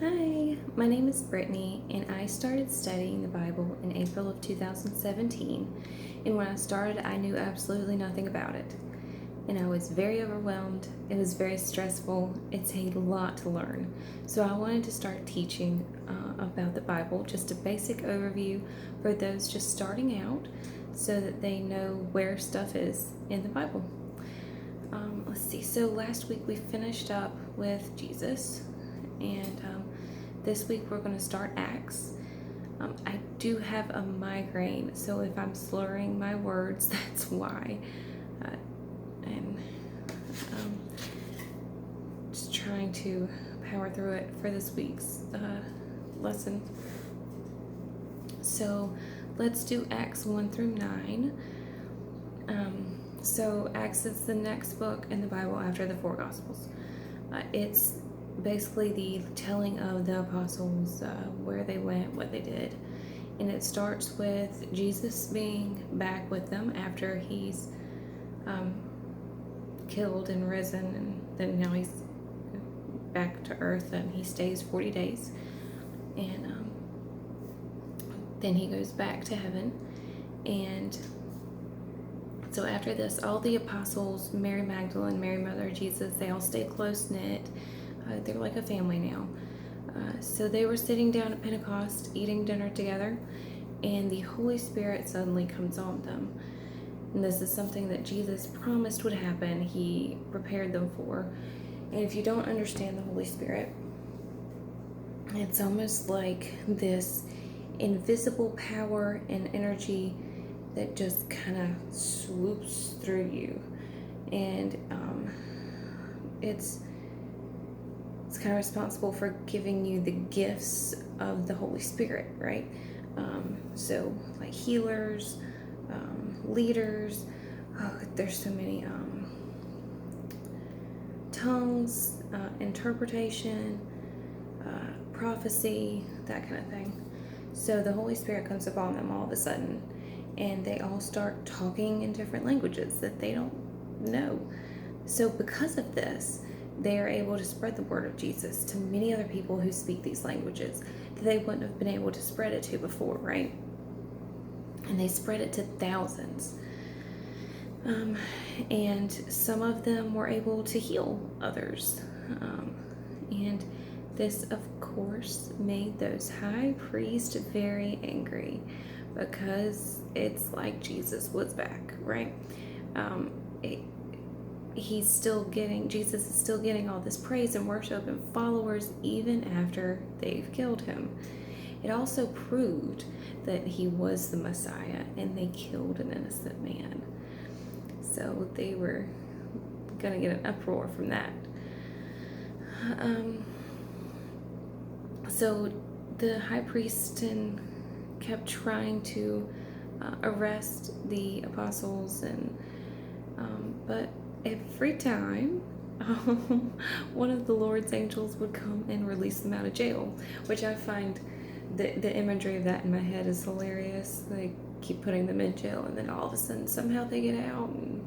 Hi, my name is Brittany, and I started studying the Bible in April of 2017. And when I started, I knew absolutely nothing about it. And I was very overwhelmed. It was very stressful. It's a lot to learn. So I wanted to start teaching about the Bible, just a basic overview for those just starting out so that they know where stuff is in the Bible. Let's see. So last week we finished up with Jesus, and this week we're going to start Acts. I do have a migraine, so if I'm slurring my words, that's why. And just trying to power through it for this week's lesson. So let's do Acts 1 through 9. So Acts is the next book in the Bible after the four Gospels. It's basically the telling of the apostles, where they went, what they did. And it starts with Jesus being back with them after he's killed and risen, and then now he's back to earth, and he stays 40 days. And then he goes back to heaven. And so after this, all the apostles, Mary Magdalene, Mary Mother of Jesus, they all stay close-knit. They're like a family now. So they were sitting down at Pentecost, eating dinner together, and the Holy Spirit suddenly comes on them. And this is something that Jesus promised would happen. He prepared them for. And if you don't understand the Holy Spirit, it's almost like this invisible power and energy that just kind of swoops through you. And it's kind of responsible for giving you the gifts of the Holy Spirit, right? So like healers, leaders, there's so many tongues, interpretation, prophecy, that kind of thing. So the Holy Spirit comes upon them all of a sudden, and they all start talking in different languages that they don't know. So because of this, they are able to spread the word of Jesus to many other people who speak these languages that they wouldn't have been able to spread it to before, right? And they spread it to thousands. And some of them were able to heal others. And this, of course, made those high priests very angry, because it's like Jesus was back, right? Jesus is still getting all this praise and worship and followers even after they've killed him. It also proved that he was the Messiah, and they killed an innocent man. So they were going to get an uproar from that. So the high priest kept trying to arrest the apostles, and but every time one of the Lord's angels would come and release them out of jail, which I find the imagery of that in my head is hilarious. They keep putting them in jail, and then all of a sudden somehow they get out. And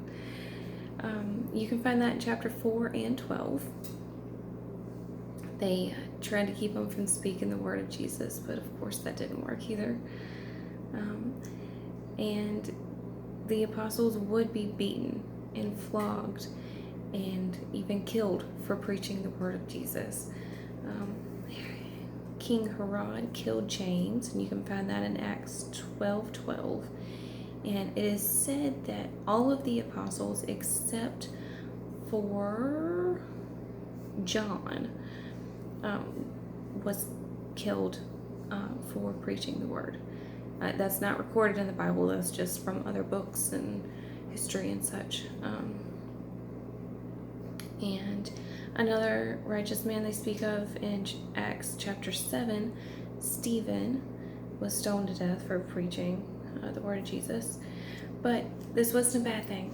you can find that in chapter 4 and 12. They tried to keep them from speaking the word of Jesus, but of course that didn't work either. And the apostles would be beaten and flogged and even killed for preaching the word of Jesus. King Herod killed James, and you can find that in Acts 12:12. And it is said that all of the apostles except for John was killed for preaching the word. That's not recorded in the Bible. That's just from other books and history and such. And another righteous man they speak of in Acts chapter 7, Stephen, was stoned to death for preaching the word of Jesus. But this wasn't a bad thing.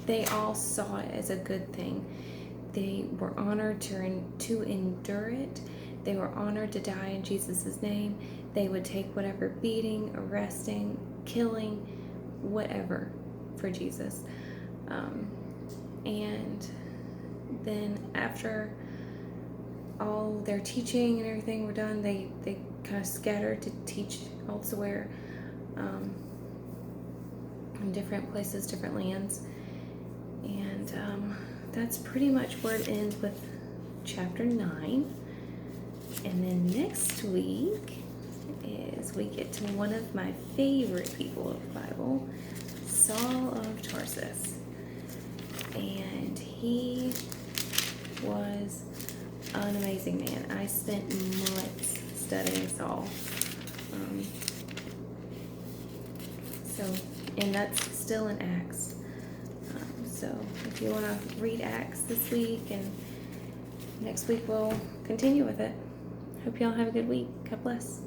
They all saw it as a good thing. They were honored to endure it. They were honored to die in Jesus' name. They would take whatever beating, arresting, killing, whatever for Jesus. And then after all their teaching and everything were done, they kind of scattered to teach elsewhere, in different places, different lands. And that's pretty much where it ends with chapter 9. And then next week is we get to one of my favorite people of the Bible, Saul of Tarsus. And he was an amazing man. I spent months studying Saul. And that's still in Acts. So if you want to read Acts this week, and next week we'll continue with it. Hope y'all have a good week. God bless.